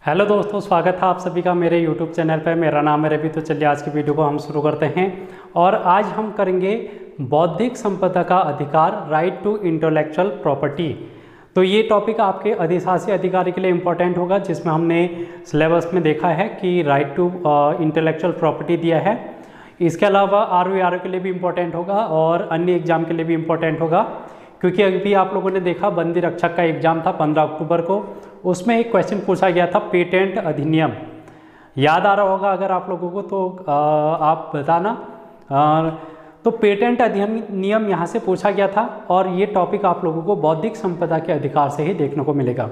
Hello दोस्तों, स्वागत है आप सभी का मेरे YouTube चैनल पर। मेरा नाम है रवि। तो चलिए आज की वीडियो को हम शुरू करते हैं और आज हम करेंगे बौद्धिक संपदा का अधिकार, राइट टू इंटेलेक्चुअल प्रॉपर्टी। तो ये टॉपिक आपके अधिशासी अधिकारी के लिए इम्पोर्टेंट होगा, जिसमें हमने सिलेबस में देखा है कि राइट टू इंटेलेक्चुअल प्रॉपर्टी दिया है। इसके अलावा आर के लिए भी इम्पोर्टेंट होगा और अन्य एग्जाम के लिए भी इम्पोर्टेंट होगा, क्योंकि अभी आप लोगों ने देखा बंदी रक्षक का एग्जाम था 15 अक्टूबर को। उसमें एक क्वेश्चन पूछा गया था पेटेंट अधिनियम, याद आ रहा होगा अगर आप लोगों को तो आप बताना। तो पेटेंट अधिनियम यहाँ से पूछा गया था और ये टॉपिक आप लोगों को बौद्धिक संपदा के अधिकार से ही देखने को मिलेगा।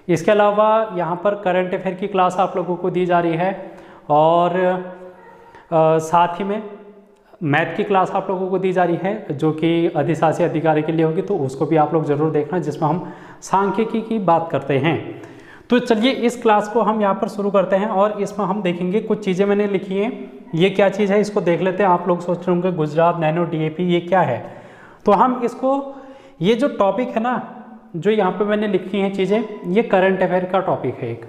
इसके अलावा यहाँ पर करंट अफेयर की क्लास आप लोगों को दी जा रही है और साथ ही में मैथ की क्लास आप लोगों को दी जा रही है, जो कि अधिशासी अधिकारी के लिए होगी, तो उसको भी आप लोग जरूर देखना, जिसमें हम सांख्यिकी की बात करते हैं। तो चलिए इस क्लास को हम यहाँ पर शुरू करते हैं और इसमें हम देखेंगे कुछ चीज़ें मैंने लिखी हैं। ये क्या चीज़ है इसको देख लेते हैं। आप लोग सोच रहे होंगे गुजरात नैनो डीएपी ये क्या है, तो हम इसको, ये जो टॉपिक है ना, जो यहाँ पर मैंने लिखी हैं चीज़ें, ये करंट अफेयर का टॉपिक है एक।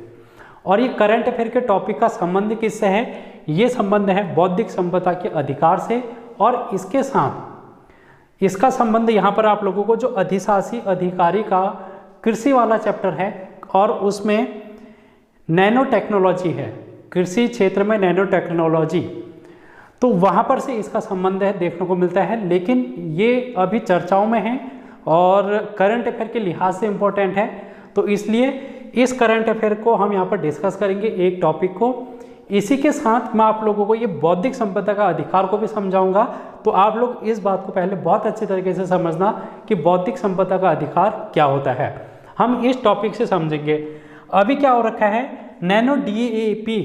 और ये करंट अफेयर के टॉपिक का संबंध किससे है? ये संबंध है बौद्धिक संपदा के अधिकार से। और इसके साथ इसका संबंध यहाँ पर आप लोगों को जो अधिशासी अधिकारी का कृषि वाला चैप्टर है और उसमें नैनो टेक्नोलॉजी है, कृषि क्षेत्र में नैनो टेक्नोलॉजी, तो वहाँ पर से इसका संबंध है देखने को मिलता है। लेकिन ये अभी चर्चाओं में है और करंट अफेयर के लिहाज से इम्पोर्टेंट है, तो इसलिए इस करंट अफेयर को हम यहाँ पर डिस्कस करेंगे एक टॉपिक को। इसी के साथ मैं आप लोगों को ये बौद्धिक संपदा का अधिकार को भी समझाऊंगा। तो आप लोग इस बात को पहले बहुत अच्छे तरीके से समझना कि बौद्धिक संपदा का अधिकार क्या होता है, हम इस टॉपिक से समझेंगे। अभी क्या हो रखा है, नैनो डीएपी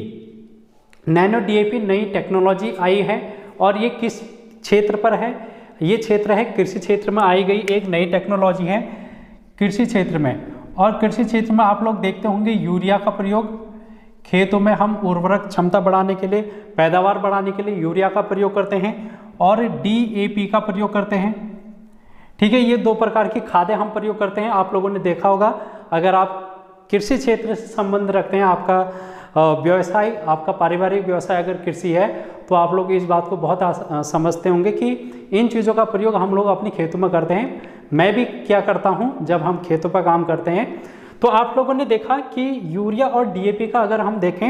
नई टेक्नोलॉजी आई है और ये किस क्षेत्र पर है? ये क्षेत्र है कृषि क्षेत्र में आई गई एक नई टेक्नोलॉजी है कृषि क्षेत्र में। और कृषि क्षेत्र में आप लोग देखते होंगे यूरिया का प्रयोग, खेतों में हम उर्वरक क्षमता बढ़ाने के लिए, पैदावार बढ़ाने के लिए यूरिया का प्रयोग करते हैं और डीएपी का प्रयोग करते हैं। ठीक है, ये दो प्रकार की खादें हम प्रयोग करते हैं। आप लोगों ने देखा होगा, अगर आप कृषि क्षेत्र से संबंध रखते हैं, आपका व्यवसाय, आपका पारिवारिक व्यवसाय अगर कृषि है, तो आप लोग इस बात को बहुत समझते होंगे कि इन चीज़ों का प्रयोग हम लोग अपने खेतों में करते हैं। मैं भी क्या करता हूँ जब हम खेतों पर काम करते हैं, तो आप लोगों ने देखा कि यूरिया और डीएपी का अगर हम देखें,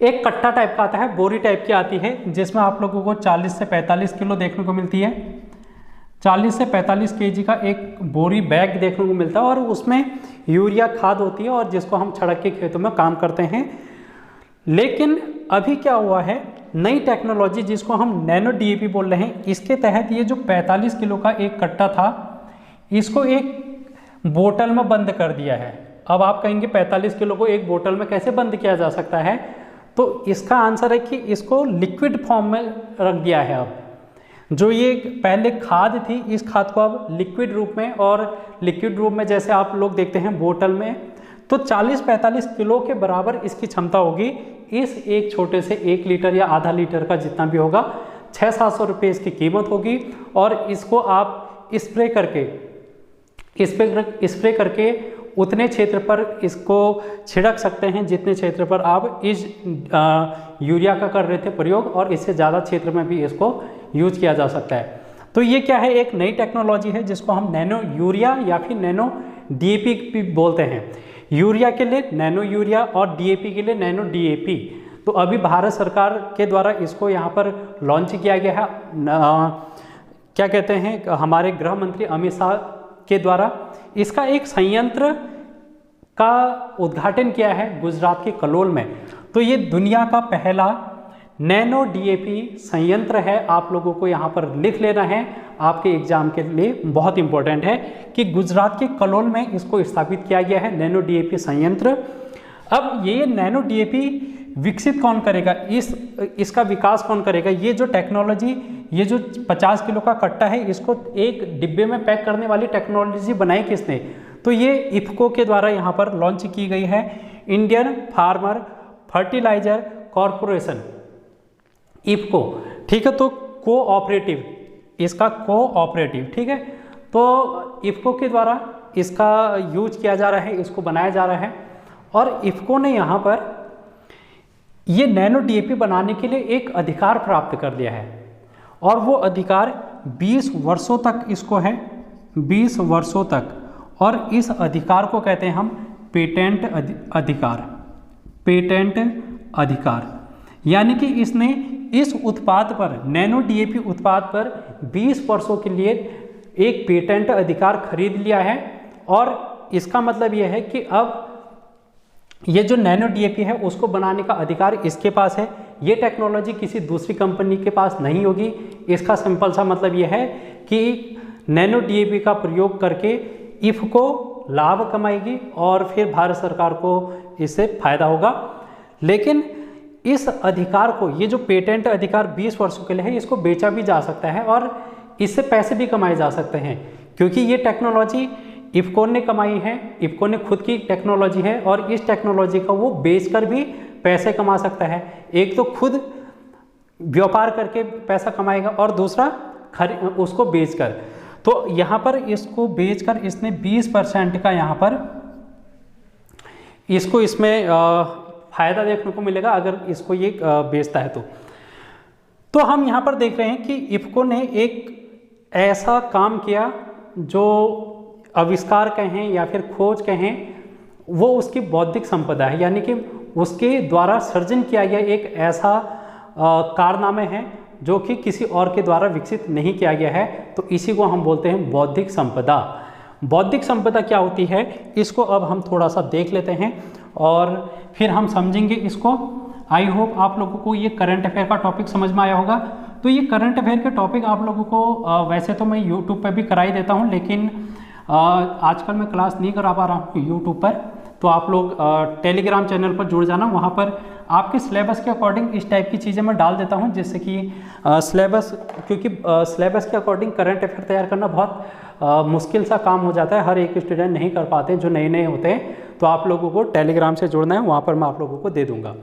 एक कट्टा टाइप का आता है, बोरी टाइप की आती है, जिसमें आप लोगों को 40 से 45 किलो देखने को मिलती है। 40 से 45 केजी का एक बोरी बैग देखने को मिलता है और उसमें यूरिया खाद होती है और जिसको हम छड़क के खेतों में काम करते हैं। लेकिन अभी क्या हुआ है, नई टेक्नोलॉजी जिसको हम नैनो डीएपी बोल रहे हैं, इसके तहत ये जो 45 किलो का एक कट्टा था, इसको एक बोतल में बंद कर दिया है। अब आप कहेंगे 45 किलो को एक बोतल में कैसे बंद किया जा सकता है? तो इसका आंसर है कि इसको लिक्विड फॉर्म में रख दिया है। अब जो ये पहले खाद थी, इस खाद को अब लिक्विड रूप में, और लिक्विड रूप में जैसे आप लोग देखते हैं बोतल में, तो 40-45 किलो के बराबर इसकी क्षमता होगी। इस एक छोटे से 1 लीटर या आधा लीटर का जितना भी होगा, 600-700 रुपये इसकी कीमत होगी। और इसको आप स्प्रे करके उतने क्षेत्र पर इसको छिड़क सकते हैं जितने क्षेत्र पर आप इस यूरिया का कर रहे थे प्रयोग, और इससे ज़्यादा क्षेत्र में भी इसको यूज किया जा सकता है। तो ये क्या है, एक नई टेक्नोलॉजी है जिसको हम नैनो यूरिया या फिर नैनो डीएपी भी बोलते हैं। यूरिया के लिए नैनो यूरिया और डीएपी के लिए नैनो डीएपी। तो अभी भारत सरकार के द्वारा इसको यहाँ पर लॉन्च किया गया है, क्या कहते हैं, हमारे गृह मंत्री अमित शाह के द्वारा इसका एक संयंत्र का उद्घाटन किया है गुजरात के कलोल में। तो ये दुनिया का पहला नैनो डीएपी संयंत्र है। आप लोगों को यहाँ पर लिख लेना है, आपके एग्जाम के लिए बहुत इंपॉर्टेंट है कि गुजरात के कलोल में इसको स्थापित किया गया है, नैनो डीएपी संयंत्र। अब ये नैनो डीएपी विकसित कौन करेगा, इसका विकास कौन करेगा? ये जो टेक्नोलॉजी, ये जो 50 किलो का कट्टा है, इसको एक डिब्बे में पैक करने वाली टेक्नोलॉजी बनाई किसने? तो ये इफको के द्वारा यहाँ पर लॉन्च की गई है, Indian farmer fertiliser corporation, IFFCO. ठीक है, तो कोऑपरेटिव, इसका कोऑपरेटिव, ठीक है। तो इफको के द्वारा इसका यूज किया जा रहा है, इसको बनाया जा रहा है। और इफ़को ने यहाँ पर ये नैनो डीएपी बनाने के लिए एक अधिकार प्राप्त कर लिया है, और वो अधिकार 20 वर्षों तक इसको है, 20 वर्षों तक। और इस अधिकार को कहते हैं हम पेटेंट अधिकार, पेटेंट अधिकार। यानी कि इसने इस उत्पाद पर, नैनो डीएपी उत्पाद पर 20 वर्षों के लिए एक पेटेंट अधिकार खरीद लिया है। और इसका मतलब यह है कि अब ये जो नैनो डीएपी है उसको बनाने का अधिकार इसके पास है, ये टेक्नोलॉजी किसी दूसरी कंपनी के पास नहीं होगी। इसका सिंपल सा मतलब ये है कि नैनो डीएपी का प्रयोग करके इफ़को लाभ कमाएगी और फिर भारत सरकार को इससे फायदा होगा। लेकिन इस अधिकार को, ये जो पेटेंट अधिकार 20 वर्षों के लिए है, इसको बेचा भी जा सकता है और इससे पैसे भी कमाए जा सकते हैं, क्योंकि ये टेक्नोलॉजी इफ़को ने कमाई है, इफ़को ने खुद की टेक्नोलॉजी है और इस टेक्नोलॉजी का वो बेचकर भी पैसे कमा सकता है। एक तो खुद व्यापार करके पैसा कमाएगा और दूसरा उसको बेचकर। तो यहाँ पर इसको बेचकर इसने 20% का यहाँ पर इसको इसमें फ़ायदा देखने को मिलेगा अगर इसको ये बेचता है तो हम यहाँ पर देख रहे हैं कि इफ़को ने एक ऐसा काम किया जो आविष्कार कहें या फिर खोज कहें, वो उसकी बौद्धिक संपदा है, यानी कि उसके द्वारा सृजन किया गया एक ऐसा कारनामे है जो कि किसी और के द्वारा विकसित नहीं किया गया है। तो इसी को हम बोलते हैं बौद्धिक संपदा। बौद्धिक संपदा क्या होती है, इसको अब हम थोड़ा सा देख लेते हैं और फिर हम समझेंगे इसको। आई होप आप लोगों को ये करंट अफेयर का टॉपिक समझ में आया होगा। तो ये करंट अफेयर के टॉपिक आप लोगों को वैसे तो मैं यूट्यूब पर भी कराई देता हूँ, लेकिन आजकल मैं क्लास नहीं करा पा रहा हूँ यूट्यूब पर। तो आप लोग टेलीग्राम चैनल पर जुड़ जाना, वहाँ पर आपके सिलेबस के अकॉर्डिंग इस टाइप की चीज़ें मैं डाल देता हूँ, जिससे कि सिलेबस, क्योंकि सिलेबस के अकॉर्डिंग करंट अफेयर तैयार करना बहुत मुश्किल सा काम हो जाता है, हर एक स्टूडेंट नहीं कर पाते जो नए नए होते हैं। तो आप लोगों को टेलीग्राम से जुड़ना है, वहाँ पर मैं आप लोगों को दे दूँगा।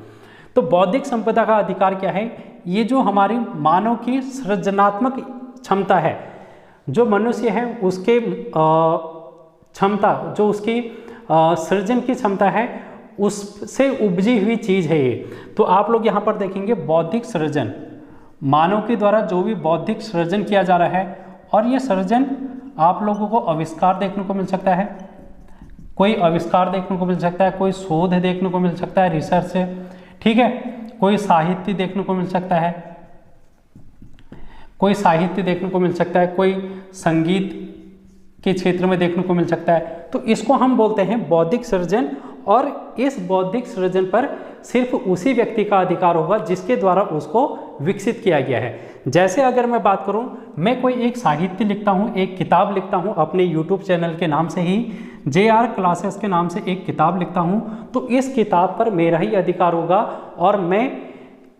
तो बौद्धिक संपदा का अधिकार क्या है, ये जो हमारी मानव की सृजनात्मक क्षमता है, जो मनुष्य है उसके क्षमता, जो उसकी सृजन की क्षमता है, उससे उपजी हुई चीज़ है ये। तो आप लोग यहाँ पर देखेंगे बौद्धिक सृजन, मानव के द्वारा जो भी बौद्धिक सृजन किया जा रहा है, और ये सृजन आप लोगों को आविष्कार देखने को मिल सकता है, कोई आविष्कार देखने को मिल सकता है, कोई शोध देखने को मिल सकता है, रिसर्च से, ठीक है, कोई साहित्य देखने को मिल सकता है, कोई साहित्य देखने को मिल सकता है, कोई संगीत के क्षेत्र में देखने को मिल सकता है। तो इसको हम बोलते हैं बौद्धिक सृजन, और इस बौद्धिक सृजन पर सिर्फ उसी व्यक्ति का अधिकार होगा जिसके द्वारा उसको विकसित किया गया है। जैसे अगर मैं बात करूं, मैं कोई एक साहित्य लिखता हूं, एक किताब लिखता हूं, अपने यूट्यूब चैनल के नाम से ही JR क्लासेस के नाम से एक किताब लिखता हूं, तो इस किताब पर मेरा ही अधिकार होगा और मैं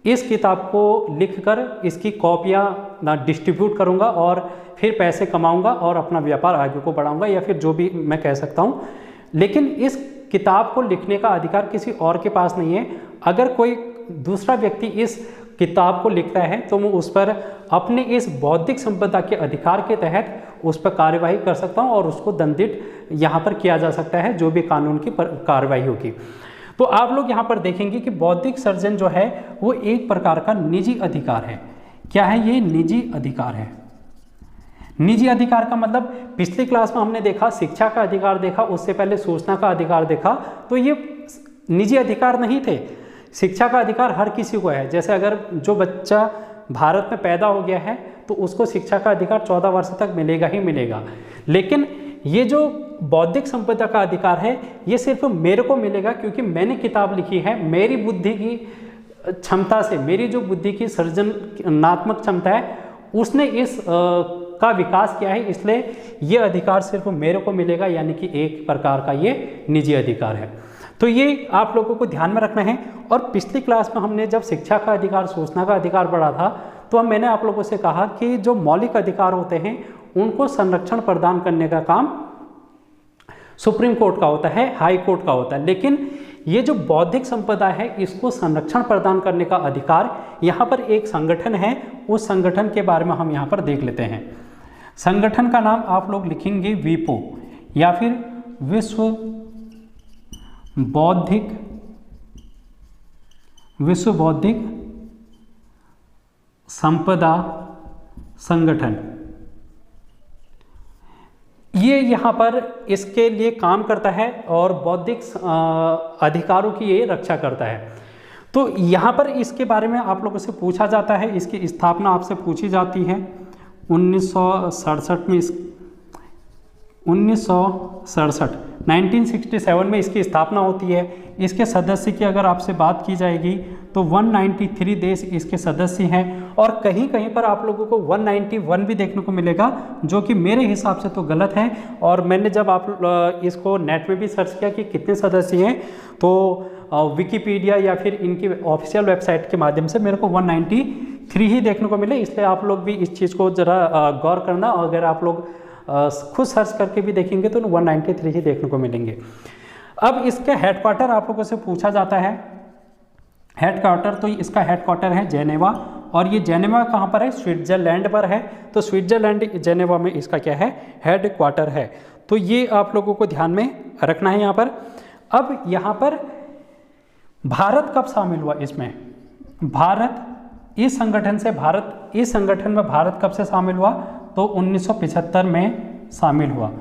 इस किताब को लिखकर इसकी कॉपियाँ ना डिस्ट्रीब्यूट करूँगा और फिर पैसे कमाऊँगा और अपना व्यापार आगे को बढ़ाऊँगा, या फिर जो भी मैं कह सकता हूँ। लेकिन इस किताब को लिखने का अधिकार किसी और के पास नहीं है। अगर कोई दूसरा व्यक्ति इस किताब को लिखता है तो मैं उस पर अपने इस बौद्धिक संपदा के अधिकार के तहत उस पर कार्यवाही कर सकता हूँ और उसको दंडित यहाँ पर किया जा सकता है, जो भी कानून की कार्रवाई होगी। तो आप लोग यहाँ पर देखेंगे कि बौद्धिक सृजन जो है वो एक प्रकार का निजी अधिकार है। क्या है ये? निजी अधिकार है। निजी अधिकार का मतलब पिछली क्लास में हमने देखा शिक्षा का अधिकार देखा, उससे पहले सूचना का अधिकार देखा, तो ये निजी अधिकार नहीं थे। शिक्षा का अधिकार हर किसी को है। जैसे अगर जो बच्चा भारत में पैदा हो गया है तो उसको शिक्षा का अधिकार 14 वर्ष तक मिलेगा ही मिलेगा। लेकिन ये जो बौद्धिक संपदा का अधिकार है ये सिर्फ मेरे को मिलेगा क्योंकि मैंने किताब लिखी है, मेरी बुद्धि की क्षमता से, मेरी जो बुद्धि की सृजनात्मक क्षमता है उसने इस का विकास किया है, इसलिए ये अधिकार सिर्फ मेरे को मिलेगा, यानी कि एक प्रकार का ये निजी अधिकार है। तो ये आप लोगों को ध्यान में रखना है। और पिछली क्लास में हमने जब शिक्षा का अधिकार, सूचना का अधिकार पढ़ा था, तो मैंने आप लोगों से कहा कि जो मौलिक अधिकार होते हैं उनको संरक्षण प्रदान करने का काम सुप्रीम कोर्ट का होता है, हाई कोर्ट का होता है। लेकिन ये जो बौद्धिक संपदा है इसको संरक्षण प्रदान करने का अधिकार यहाँ पर एक संगठन है, उस संगठन के बारे में हम यहाँ पर देख लेते हैं। संगठन का नाम आप लोग लिखेंगे वीपो या फिर विश्व बौद्धिक विश्व बौद्धिक संपदा संगठन, ये यहाँ पर इसके लिए काम करता है और बौद्धिक अधिकारों की ये रक्षा करता है। तो यहाँ पर इसके बारे में आप लोगों से पूछा जाता है, इसकी स्थापना आपसे पूछी जाती है 1967 में, 1967 में इसकी स्थापना होती है। इसके सदस्य की अगर आपसे बात की जाएगी तो 193 देश इसके सदस्य हैं, और कहीं कहीं पर आप लोगों को 191 भी देखने को मिलेगा, जो कि मेरे हिसाब से तो गलत है। और मैंने जब आप इसको नेट में भी सर्च किया कि कितने सदस्य हैं, तो विकिपीडिया या फिर इनकी ऑफिशियल वेबसाइट के माध्यम से मेरे को 193 ही देखने को मिले। इसलिए आप लोग भी इस चीज़ को ज़रा गौर करना, अगर आप लोग खुद सर्च करके भी देखेंगे तो 193 ही देखने को मिलेंगे। अब इसके हेडक्वार्टर आप लोगों से पूछा जाता है, हेडक्वार्टर, तो इसका हेडक्वार्टर है जेनेवा, और ये जेनेवा कहाँ पर है? स्विट्जरलैंड पर है। तो स्विट्जरलैंड जेनेवा में इसका क्या है? हेडक्वार्टर है। तो ये आप लोगों को ध्यान में रखना है यहाँ पर। अब यहाँ पर भारत कब शामिल हुआ इसमें? भारत इस संगठन में भारत कब से शामिल हुआ? तो 1975 में शामिल हुआ।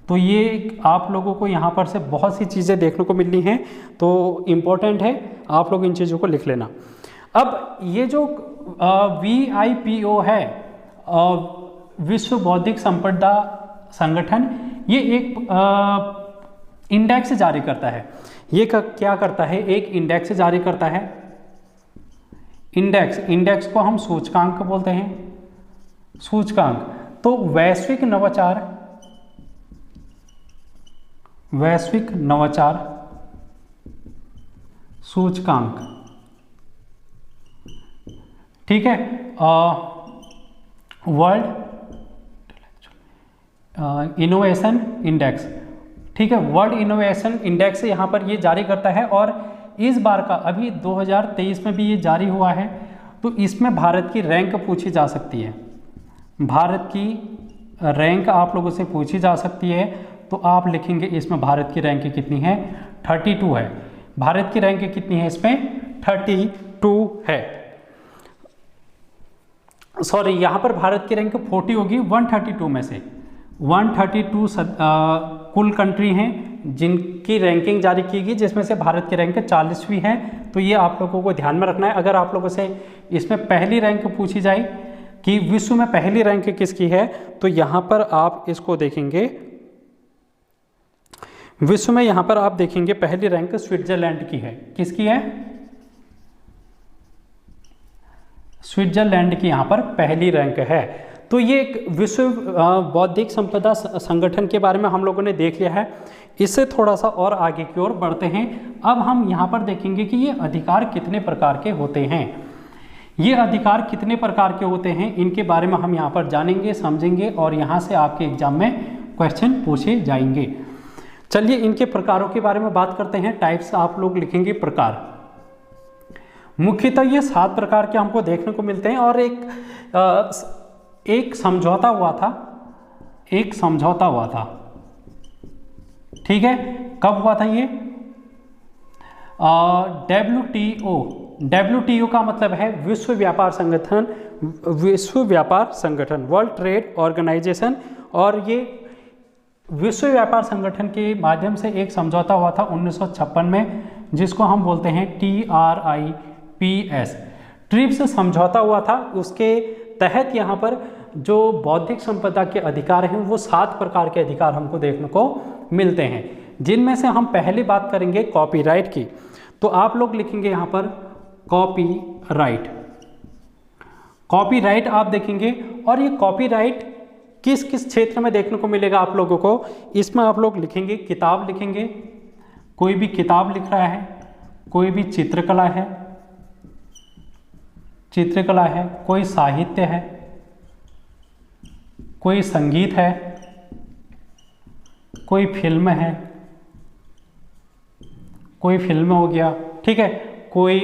तो ये आप लोगों को यहाँ पर से बहुत सी चीज़ें देखने को मिलनी हैं, तो इम्पोर्टेंट है, आप लोग इन चीज़ों को लिख लेना। अब ये जो WIPO है, विश्व बौद्धिक संपदा संगठन, ये एक इंडेक्स जारी करता है। ये क्या करता है? एक इंडेक्स जारी करता है। इंडेक्स को हम सूचकांक बोलते हैं, सूचकांक। तो वैश्विक नवाचार सूचकांक, ठीक है, वर्ल्ड इनोवेशन इंडेक्स, ठीक है, वर्ल्ड इनोवेशन इंडेक्स यहाँ पर ये जारी करता है। और इस बार का अभी 2023 में भी ये जारी हुआ है। तो इसमें भारत की रैंक पूछी जा सकती है, भारत की रैंक आप लोगों से पूछी जा सकती है। तो आप लिखेंगे इसमें भारत की रैंक कितनी है? 32 है। भारत की रैंक कितनी है इसमें? 32 है। सॉरी, यहाँ पर भारत की रैंक 40 होगी 132 में से। 132 कुल कंट्री हैं जिनकी रैंकिंग जारी की गई, जिसमें से भारत की रैंक 40वीं है। तो ये आप लोगों को ध्यान में रखना है। अगर आप लोगों से इसमें पहली रैंक पूछी जाए कि विश्व में पहली रैंक किसकी है, तो यहाँ पर आप इसको देखेंगे, विश्व में यहाँ पर आप देखेंगे पहली रैंक स्विट्जरलैंड की है। किसकी है? स्विट्जरलैंड की यहाँ पर पहली रैंक है। तो ये एक विश्व बौद्धिक संपदा संगठन के बारे में हम लोगों ने देख लिया है। इससे थोड़ा सा और आगे की ओर बढ़ते हैं। अब हम यहाँ पर देखेंगे कि ये अधिकार कितने प्रकार के होते हैं। ये अधिकार कितने प्रकार के होते हैं, इनके बारे में हम यहाँ पर जानेंगे, समझेंगे, और यहाँ से आपके एग्जाम में क्वेश्चन पूछे जाएंगे। चलिए इनके प्रकारों के बारे में बात करते हैं। टाइप्स आप लोग लिखेंगे प्रकार। मुख्यतः ये 7 प्रकार के हमको देखने को मिलते हैं। और एक समझौता हुआ था, ठीक है। कब हुआ था ये? WTO का मतलब है विश्व व्यापार संगठन, वर्ल्ड ट्रेड ऑर्गेनाइजेशन। और ये विश्व व्यापार संगठन के माध्यम से एक समझौता हुआ था 1956 में, जिसको हम बोलते हैं TRIPS, ट्रिप्स समझौता हुआ था। उसके तहत यहाँ पर जो बौद्धिक संपदा के अधिकार हैं वो 7 प्रकार के अधिकार हमको देखने को मिलते हैं, जिनमें से हम पहले बात करेंगे कॉपीराइट की। तो आप लोग लिखेंगे यहाँ पर कॉपीराइट आप देखेंगे। और ये कॉपीराइट किस किस क्षेत्र में देखने को मिलेगा आप लोगों को? इसमें आप लोग लिखेंगे किताब लिखेंगे, कोई भी किताब लिख रहा है, कोई भी चित्रकला है, कोई साहित्य है, कोई संगीत है, कोई फिल्म है, कोई फिल्म हो गया, ठीक है, कोई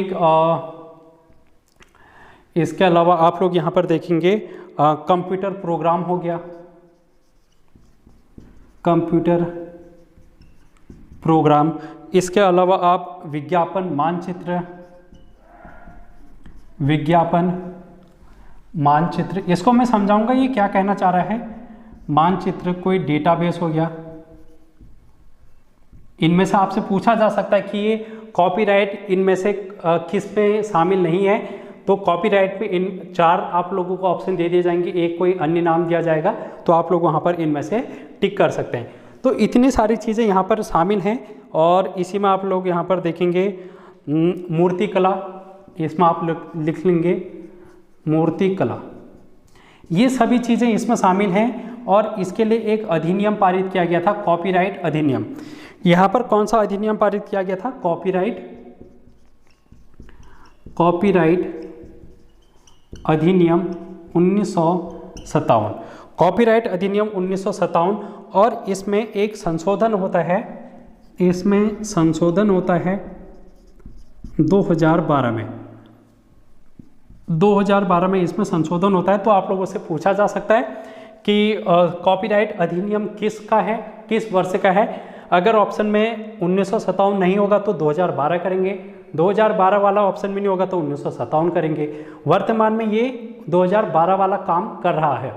इसके अलावा आप लोग यहाँ पर देखेंगे कंप्यूटर प्रोग्राम हो गया, कंप्यूटर प्रोग्राम। इसके अलावा आप विज्ञापन मानचित्र, इसको मैं समझाऊंगा ये क्या कहना चाह रहा है। मानचित्र कोई डेटाबेस हो गया, इनमें से आपसे पूछा जा सकता है कि ये कॉपीराइट इनमें से किस पे शामिल नहीं है, तो कॉपीराइट पे इन 4 आप लोगों को ऑप्शन दे दिए जाएंगे, एक कोई अन्य नाम दिया जाएगा, तो आप लोग वहाँ पर इनमें से टिक कर सकते हैं। तो इतनी सारी चीज़ें यहाँ पर शामिल हैं। और इसी में आप लोग यहाँ पर देखेंगे मूर्तिकला, इसमें आप लिख लेंगे मूर्तिकला, ये सभी चीज़ें इसमें शामिल हैं। और इसके लिए एक अधिनियम पारित किया गया था, कॉपीराइट अधिनियम। यहाँ पर कौन सा अधिनियम पारित किया गया था? कॉपीराइट अधिनियम 1957, कॉपीराइट अधिनियम 1957। और इसमें एक संशोधन होता है, 2012 में इसमें संशोधन होता है। तो आप लोगों से पूछा जा सकता है कि कॉपीराइट अधिनियम किसका है, किस वर्ष का है। अगर ऑप्शन में 1957 नहीं होगा तो 2012 करेंगे, 2012 वाला ऑप्शन में नहीं होगा तो 1957 करेंगे। वर्तमान में ये 2012 वाला काम कर रहा है।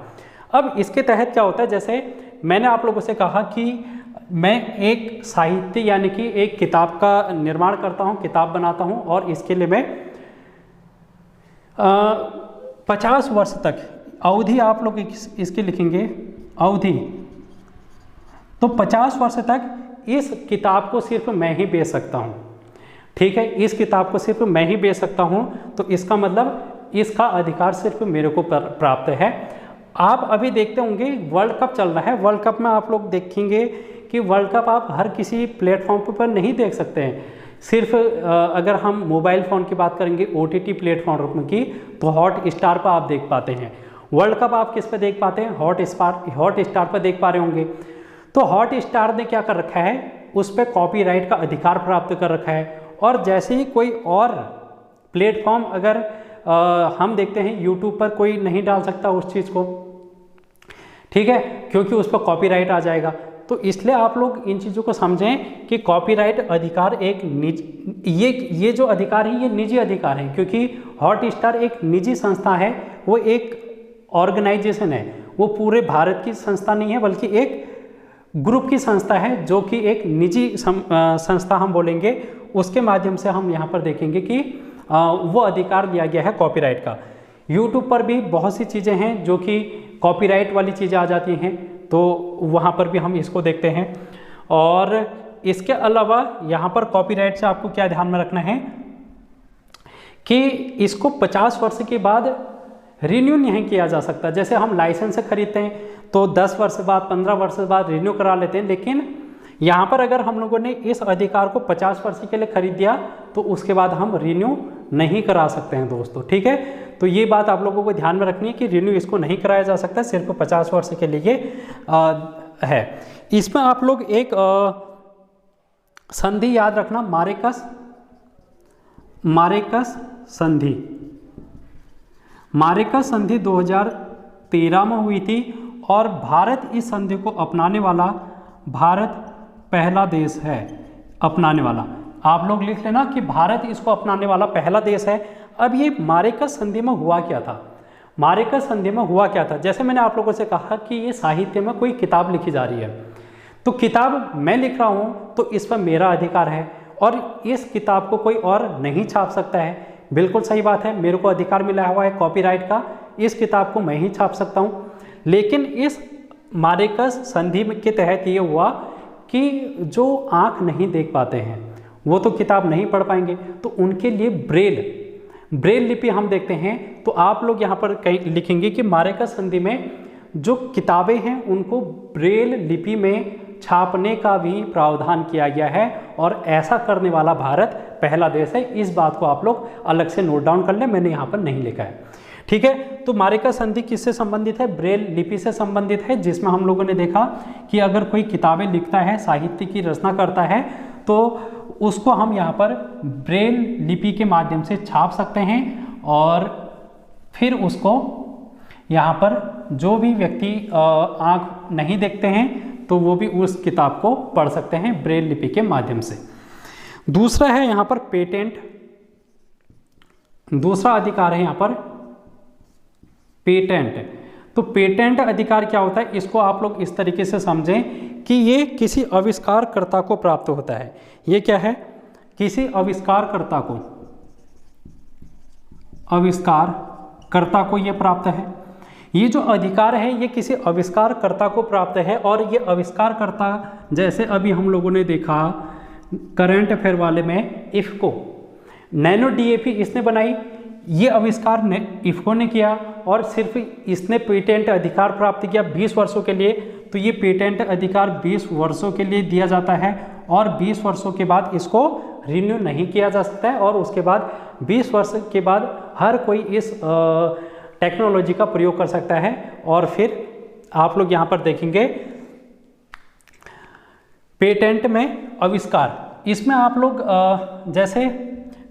अब इसके तहत क्या होता है, जैसे मैंने आप लोगों से कहा कि मैं एक साहित्य यानी कि एक किताब का निर्माण करता हूँ, किताब बनाता हूँ, और इसके लिए मैं 50 वर्ष तक अवधि आप लोग इसके लिखेंगे अवधि, तो 50 वर्ष तक इस किताब को सिर्फ मैं ही बेच सकता हूँ। ठीक है, इस किताब को सिर्फ मैं ही बेच सकता हूँ, तो इसका मतलब इसका अधिकार सिर्फ मेरे को प्राप्त है। आप अभी देखते होंगे वर्ल्ड कप चल रहा है, वर्ल्ड कप में आप लोग देखेंगे कि वर्ल्ड कप आप हर किसी प्लेटफॉर्म पर नहीं देख सकते हैं। सिर्फ अगर हम मोबाइल फ़ोन की बात करेंगे OTT प्लेटफॉर्म की, तो हॉटस्टार पर आप देख पाते हैं। वर्ल्ड कप आप किस पे देख पाते हैं? हॉटस्टार पर देख पा रहे होंगे। तो हॉटस्टार ने क्या कर रखा है, उस पर कॉपीराइट का अधिकार प्राप्त कर रखा है। और जैसे ही कोई और प्लेटफॉर्म अगर हम देखते हैं यूट्यूब पर कोई नहीं डाल सकता उस चीज़ को, ठीक है, क्योंकि उस पर कॉपीराइट आ जाएगा। तो इसलिए आप लोग इन चीज़ों को समझें कि कॉपीराइट अधिकार एक ये जो अधिकार है ये निजी अधिकार है, क्योंकि हॉटस्टार एक निजी संस्था है, वो एक ऑर्गेनाइजेशन है, वो पूरे भारत की संस्था नहीं है बल्कि एक ग्रुप की संस्था है, जो कि एक निजी संस्था हम बोलेंगे। उसके माध्यम से हम यहाँ पर देखेंगे कि वो अधिकार दिया गया है कॉपीराइट का। यूट्यूब पर भी बहुत सी चीज़ें हैं जो कि कॉपीराइट वाली चीज़ें आ जाती हैं, तो वहाँ पर भी हम इसको देखते हैं। और इसके अलावा यहाँ पर कॉपीराइट से आपको क्या ध्यान में रखना है कि इसको 50 वर्ष के बाद रिन्यू नहीं किया जा सकता। जैसे हम लाइसेंस खरीदते हैं तो 10 वर्ष बाद 15 वर्ष बाद रिन्यू करा लेते हैं, लेकिन यहाँ पर अगर हम लोगों ने इस अधिकार को 50 वर्ष के लिए खरीद दिया तो उसके बाद हम रिन्यू नहीं करा सकते हैं दोस्तों। ठीक है, तो ये बात आप लोगों को ध्यान में रखनी है कि रिन्यू इसको नहीं कराया जा सकता, सिर्फ 50 वर्ष के लिए है। इसमें आप लोग एक संधि याद रखना, मारेकस संधि 2013 में हुई थी। और भारत इस संधि को अपनाने वाला पहला देश है अपनाने वाला। आप लोग लिख लेना कि भारत इसको अपनाने वाला पहला देश है। अब ये मारेकस संधि में हुआ क्या था? मारेकस संधि में हुआ क्या था? जैसे मैंने आप लोगों से कहा कि ये साहित्य में कोई किताब लिखी जा रही है, तो किताब मैं लिख रहा हूँ तो इस पर मेरा अधिकार है, और इस किताब को कोई और नहीं छाप सकता है। बिल्कुल सही बात है, मेरे को अधिकार मिला हुआ है कॉपीराइट का, इस किताब को मैं ही छाप सकता हूँ। लेकिन इस मारेकस संधि के तहत ये हुआ कि जो आँख नहीं देख पाते हैं वो तो किताब नहीं पढ़ पाएंगे, तो उनके लिए ब्रेल लिपि हम देखते हैं। तो आप लोग यहाँ पर कहीं लिखेंगे कि मारेकस संधि में जो किताबें हैं उनको ब्रेल लिपि में छापने का भी प्रावधान किया गया है, और ऐसा करने वाला भारत पहला देश है। इस बात को आप लोग अलग से नोट डाउन कर लें, मैंने यहाँ पर नहीं लिखा है। ठीक है, तो मारेकस संधि किससे संबंधित है? ब्रेल लिपि से संबंधित है, जिसमें हम लोगों ने देखा कि अगर कोई किताबें लिखता है, साहित्य की रचना करता है, तो उसको हम यहाँ पर ब्रेल लिपि के माध्यम से छाप सकते हैं, और फिर उसको यहाँ पर जो भी व्यक्ति आँख नहीं देखते हैं तो वो भी उस किताब को पढ़ सकते हैं ब्रेल लिपि के माध्यम से। दूसरा है यहाँ पर पेटेंट, दूसरा अधिकार है यहाँ पर पेटेंट। तो पेटेंट अधिकार क्या होता है, इसको आप लोग इस तरीके से समझें कि ये किसी आविष्कारकर्ता को प्राप्त होता है। ये क्या है, किसी आविष्कारकर्ता को ये प्राप्त है। ये जो अधिकार है ये किसी आविष्कारकर्ता को प्राप्त है, और ये आविष्कारकर्ता जैसे अभी हम लोगों ने देखा करंट अफेयर वाले में इफ़को, नैनो डीएपी इसने बनाई, ये आविष्कार ने इफ़को ने किया, और सिर्फ इसने पेटेंट अधिकार प्राप्त किया 20 वर्षों के लिए। तो ये पेटेंट अधिकार 20 वर्षों के लिए दिया जाता है, और 20 वर्षों के बाद इसको रिन्यू नहीं किया जा सकता है, और उसके बाद 20 वर्ष के बाद हर कोई इस टेक्नोलॉजी का प्रयोग कर सकता है। और फिर आप लोग यहाँ पर देखेंगे पेटेंट में आविष्कार, इसमें आप लोग जैसे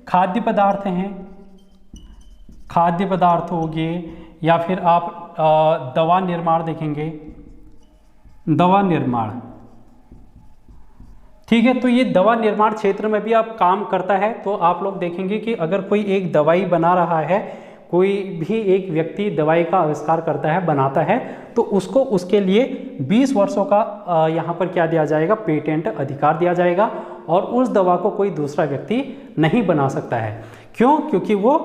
खाद्य पदार्थ हैं, खाद्य पदार्थ हो गए, या फिर आप दवा निर्माण देखेंगे, दवा निर्माण, ठीक है। तो ये दवा निर्माण क्षेत्र में भी आप काम करता है। तो आप लोग देखेंगे कि अगर कोई एक दवाई बना रहा है, कोई भी एक व्यक्ति दवाई का आविष्कार करता है, बनाता है, तो उसको उसके लिए 20 वर्षों का यहाँ पर क्या दिया जाएगा, पेटेंट अधिकार दिया जाएगा, और उस दवा को कोई दूसरा व्यक्ति नहीं बना सकता है। क्यों? क्योंकि वो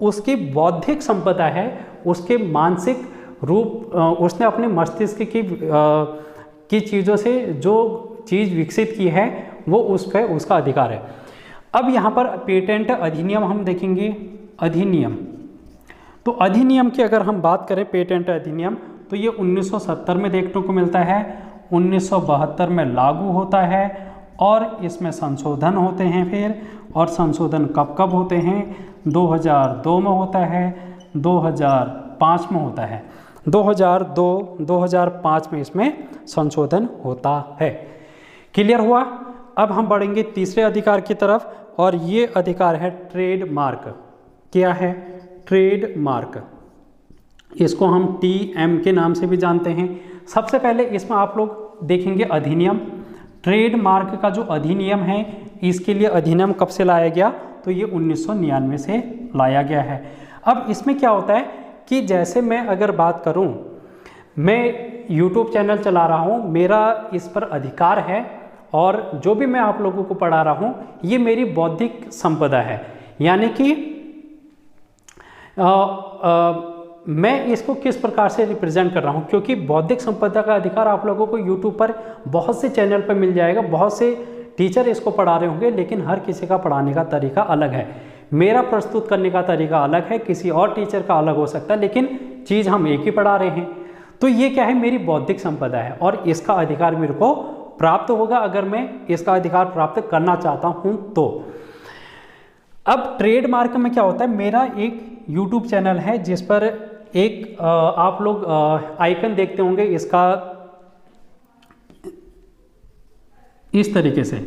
उसकी बौद्धिक संपदा है, उसके मानसिक रूप, उसने अपने मस्तिष्क की चीज़ों से जो चीज़ विकसित की है वो उस पर उसका अधिकार है। अब यहाँ पर पेटेंट अधिनियम हम देखेंगे, अधिनियम। तो अधिनियम की अगर हम बात करें, पेटेंट अधिनियम, तो ये 1970 में देखने को मिलता है, 1972 में लागू होता है, और इसमें संशोधन होते हैं फिर, और संशोधन कब कब होते हैं, 2002 में होता है, 2005 में होता है, 2002-2005 में इसमें संशोधन होता है। क्लियर हुआ? अब हम बढ़ेंगे तीसरे अधिकार की तरफ, और ये अधिकार है ट्रेडमार्क। क्या है? ट्रेडमार्क, इसको हम TM के नाम से भी जानते हैं। सबसे पहले इसमें आप लोग देखेंगे अधिनियम। ट्रेडमार्क का जो अधिनियम है, इसके लिए अधिनियम कब से लाया गया, तो ये 1999 से लाया गया है। अब इसमें क्या होता है कि जैसे मैं अगर बात करूं, मैं YouTube चैनल चला रहा हूं, मेरा इस पर अधिकार है, और जो भी मैं आप लोगों को पढ़ा रहा हूं ये मेरी बौद्धिक संपदा है, यानी कि मैं इसको किस प्रकार से रिप्रेजेंट कर रहा हूं, क्योंकि बौद्धिक संपदा का अधिकार आप लोगों को YouTube पर बहुत से चैनल पर मिल जाएगा, बहुत से टीचर इसको पढ़ा रहे होंगे, लेकिन हर किसी का पढ़ाने का तरीका अलग है। मेरा प्रस्तुत करने का तरीका अलग है, किसी और टीचर का अलग हो सकता है, लेकिन चीज़ हम एक ही पढ़ा रहे हैं। तो ये क्या है, मेरी बौद्धिक संपदा है, और इसका अधिकार मेरे को प्राप्त होगा अगर मैं इसका अधिकार प्राप्त करना चाहता हूं तो। अब ट्रेडमार्क में क्या होता है, मेरा एक YouTube चैनल है जिस पर एक आप लोग आइकन देखते होंगे इसका, इस तरीके से,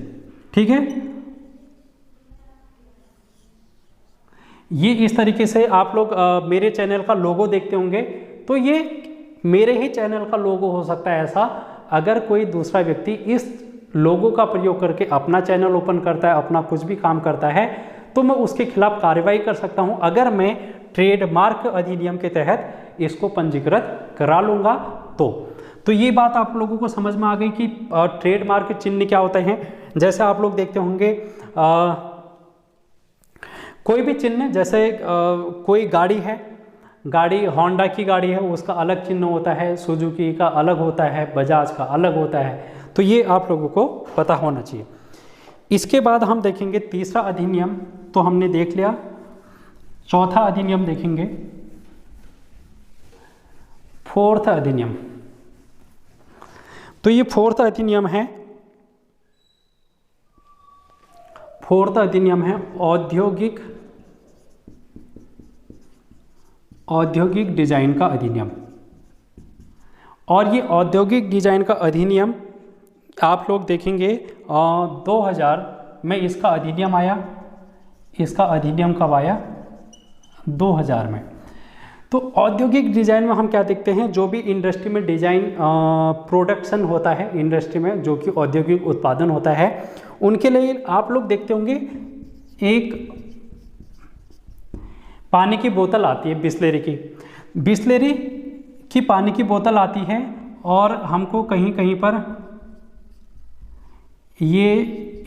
ठीक है। ये इस तरीके से आप लोग मेरे चैनल का लोगो देखते होंगे, तो ये मेरे ही चैनल का लोगो हो सकता है ऐसा। अगर कोई दूसरा व्यक्ति इस लोगो का प्रयोग करके अपना चैनल ओपन करता है, अपना कुछ भी काम करता है, तो मैं उसके खिलाफ कार्रवाई कर सकता हूं, अगर मैं ट्रेडमार्क अधिनियम के तहत इसको पंजीकृत करा लूँगा तो ये बात आप लोगों को समझ में आ गई कि ट्रेडमार्क चिन्ह क्या होते हैं। जैसे आप लोग देखते होंगे कोई भी चिन्ह, जैसे कोई गाड़ी है, गाड़ी होंडा की गाड़ी है, उसका अलग चिन्ह होता है, सुजुकी का अलग होता है, बजाज का अलग होता है, तो ये आप लोगों को पता होना चाहिए। इसके बाद हम देखेंगे तीसरा अधिनियम, तो हमने देख लिया। चौथा अधिनियम देखेंगे, फोर्थ अधिनियम। तो ये फोर्थ अधिनियम है, फोर्थ अधिनियम है औद्योगिक डिजाइन का अधिनियम। और ये औद्योगिक डिजाइन का अधिनियम आप लोग देखेंगे 2000 में इसका अधिनियम आया। इसका अधिनियम कब आया? 2000 में। तो औद्योगिक डिज़ाइन में हम क्या देखते हैं, जो भी इंडस्ट्री में डिज़ाइन प्रोडक्शन होता है, इंडस्ट्री में जो कि औद्योगिक उत्पादन होता है, उनके लिए आप लोग देखते होंगे एक पानी की बोतल आती है, बिस्लेरी की पानी की बोतल आती है और हमको कहीं कहीं पर ये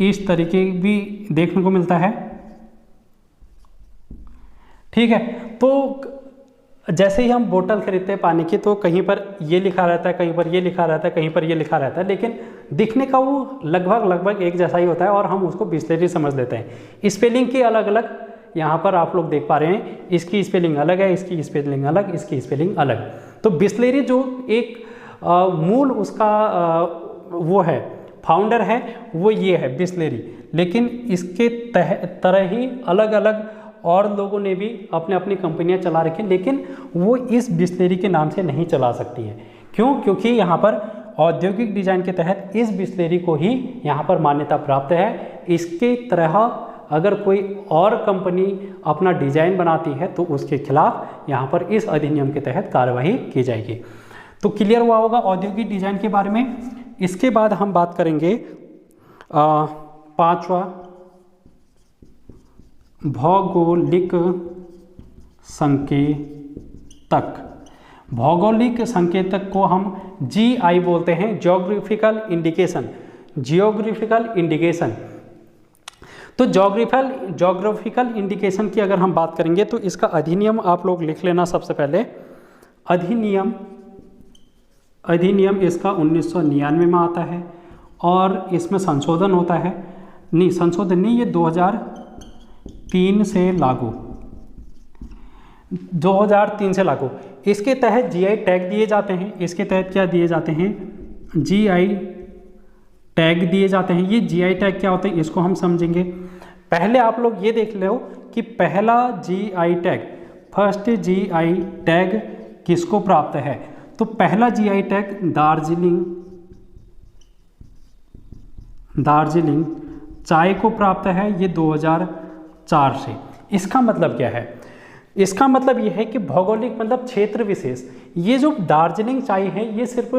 इस तरीके भी देखने को मिलता है। ठीक है, तो जैसे ही हम बोतल खरीदते हैं पानी की तो कहीं पर ये लिखा रहता है, कहीं पर ये लिखा रहता है, कहीं पर ये लिखा रहता है, लेकिन दिखने का वो लगभग एक जैसा ही होता है और हम उसको बिस्लेरी समझ लेते हैं। स्पेलिंग की अलग अलग यहाँ पर आप लोग देख पा रहे हैं, इसकी स्पेलिंग अलग है, इसकी स्पेलिंग अलग, इसकी स्पेलिंग अलग। तो बिस्लेरी जो एक मूल उसका वो है, फाउंडर है, वो ये है बिस्लेरी। लेकिन इसके तरह ही अलग अलग और लोगों ने भी अपने अपनी कंपनियां चला रखी, लेकिन वो इस बिस्लेरी के नाम से नहीं चला सकती है। क्यों? क्योंकि यहाँ पर औद्योगिक डिजाइन के तहत इस बिस्लेरी को ही यहाँ पर मान्यता प्राप्त है। इसके तरह अगर कोई और कंपनी अपना डिजाइन बनाती है तो उसके खिलाफ यहाँ पर इस अधिनियम के तहत कार्रवाई की जाएगी। तो क्लियर हुआ होगा औद्योगिक डिजाइन के बारे में। इसके बाद हम बात करेंगे पांचवा, भौगोलिक संकेतक। भौगोलिक संकेतक को हम GI बोलते हैं, ज्योग्राफिकल इंडिकेशन। तो ज्योग्राफिकल इंडिकेशन की अगर हम बात करेंगे तो इसका अधिनियम आप लोग लिख लेना सबसे पहले। अधिनियम इसका 1999 में आता है और इसमें संशोधन होता है, नहीं संशोधन नहीं, ये 2003 से लागू, 2003 से लागू। इसके तहत GI टैग दिए जाते हैं। इसके तहत क्या दिए जाते हैं? GI टैग दिए जाते हैं। ये GI टैग क्या होता है इसको हम समझेंगे। पहले आप लोग ये देख लो कि पहला GI tag, first GI tag किसको प्राप्त है? तो पहला GI टैग दार्जिलिंग चाय को प्राप्त है, ये 2004 से। इसका मतलब क्या है? इसका मतलब यह है कि भौगोलिक मतलब क्षेत्र विशेष। ये जो दार्जिलिंग चाय है ये सिर्फ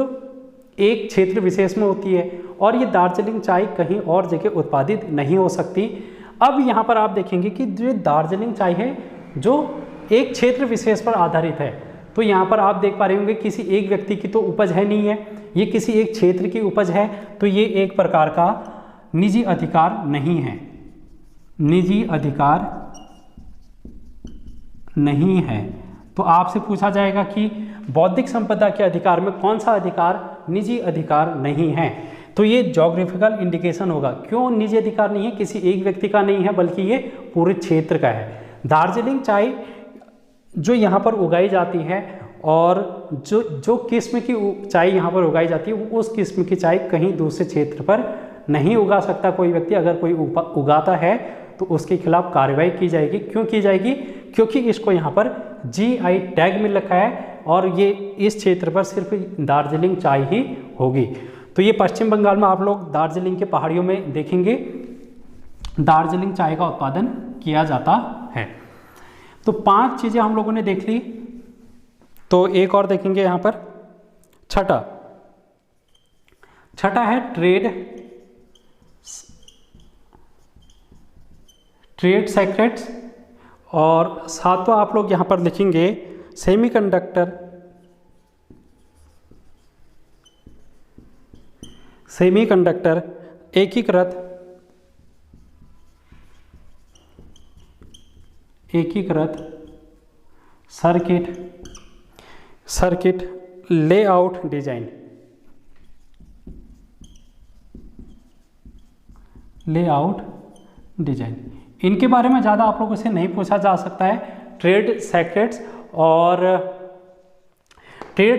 एक क्षेत्र विशेष में होती है और ये दार्जिलिंग चाय कहीं और जगह उत्पादित नहीं हो सकती। अब यहाँ पर आप देखेंगे कि जो दार्जिलिंग चाय है जो एक क्षेत्र विशेष पर आधारित है, तो यहाँ पर आप देख पा रहे होंगे किसी एक व्यक्ति की तो उपज है नहीं है, ये किसी एक क्षेत्र की उपज है, तो ये एक प्रकार का निजी अधिकार नहीं है, निजी अधिकार नहीं है। तो आपसे पूछा जाएगा कि बौद्धिक संपदा के अधिकार में कौन सा अधिकार निजी अधिकार नहीं है? तो ये ज्योग्राफिकल इंडिकेशन होगा। क्यों निजी अधिकार नहीं है? किसी एक व्यक्ति का नहीं है बल्कि ये पूरे क्षेत्र का है। दार्जिलिंग चाय जो यहाँ पर उगाई जाती है और जो किस्म की चाय यहाँ पर उगाई जाती है उस किस्म की चाय कहीं दूसरे क्षेत्र पर नहीं उगा सकता कोई व्यक्ति। अगर कोई उगाता है तो उसके खिलाफ कार्रवाई की जाएगी। क्यों की जाएगी? क्योंकि इसको यहाँ पर GI टैग मिल रखा है और ये इस क्षेत्र पर सिर्फ दार्जिलिंग चाय ही होगी। तो ये पश्चिम बंगाल में आप लोग दार्जिलिंग के पहाड़ियों में देखेंगे दार्जिलिंग चाय का उत्पादन किया जाता है। तो 5 चीज़ें हम लोगों ने देख ली। तो एक और देखेंगे यहाँ पर, छठा है ट्रेड सेक्रेट्स और 7वां आप लोग यहाँ पर लिखेंगे सेमीकंडक्टर एकीकृत सर्किट लेआउट डिजाइन। इनके बारे में ज़्यादा आप लोगों से नहीं पूछा जा सकता है। ट्रेड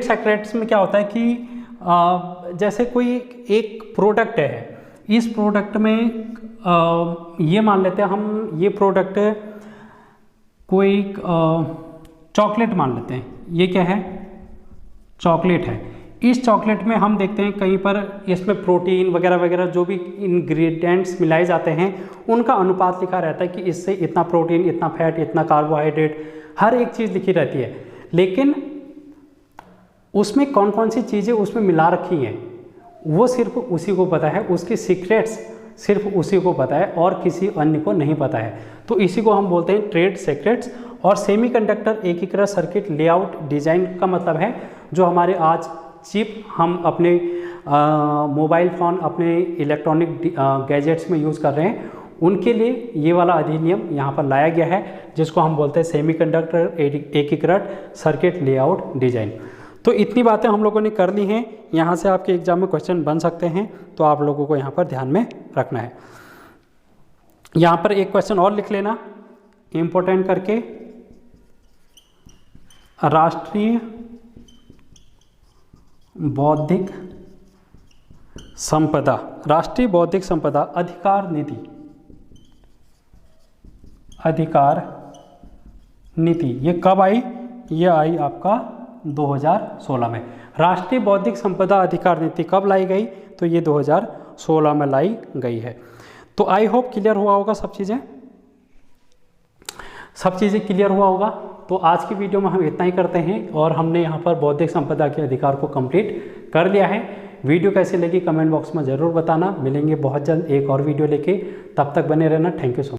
सेक्रेट्स में क्या होता है कि जैसे कोई एक प्रोडक्ट है, इस प्रोडक्ट में ये मान लेते हैं हम, ये प्रोडक्ट कोई चॉकलेट मान लेते हैं। ये क्या है? चॉकलेट है। इस चॉकलेट में हम देखते हैं कहीं पर इसमें प्रोटीन वगैरह वगैरह जो भी इंग्रेडिएंट्स मिलाए जाते हैं उनका अनुपात लिखा रहता है कि इससे इतना प्रोटीन, इतना फैट, इतना कार्बोहाइड्रेट, हर एक चीज़ लिखी रहती है। लेकिन उसमें कौन कौन सी चीज़ें उसमें मिला रखी हैं वो सिर्फ उसी को पता है। उसकी सीक्रेट्स सिर्फ उसी को पता है और किसी अन्य को नहीं पता है। तो इसी को हम बोलते हैं ट्रेड सीक्रेट्स। और सेमीकंडक्टर एकीकृत सर्किट लेआउट डिजाइन का मतलब है जो हमारे आज चिप हम अपने मोबाइल फ़ोन, अपने इलेक्ट्रॉनिक गैजेट्स में यूज़ कर रहे हैं, उनके लिए ये वाला अधिनियम यहाँ पर लाया गया है, जिसको हम बोलते हैं सेमीकंडक्टर एकीकृत सर्किट लेआउट डिजाइन। तो इतनी बातें हम लोगों ने कर ली हैं। यहाँ से आपके एग्जाम में क्वेश्चन बन सकते हैं, तो आप लोगों को यहाँ पर ध्यान में रखना है। यहाँ पर एक क्वेश्चन और लिख लेना इम्पोर्टेंट करके, राष्ट्रीय बौद्धिक संपदा, राष्ट्रीय बौद्धिक संपदा अधिकार नीति ये कब आई? ये आई आपका 2016 में। राष्ट्रीय बौद्धिक संपदा अधिकार नीति कब लाई गई? तो ये 2016 में लाई गई है। तो आई होप क्लियर हुआ होगा, सब चीज़ें क्लियर हुआ होगा। तो आज की वीडियो में हम इतना ही करते हैं और हमने यहाँ पर बौद्धिक संपदा के अधिकार को कंप्लीट कर लिया है। वीडियो कैसी लगी कमेंट बॉक्स में ज़रूर बताना। मिलेंगे बहुत जल्द एक और वीडियो लेके, तब तक बने रहना। Thank you so much.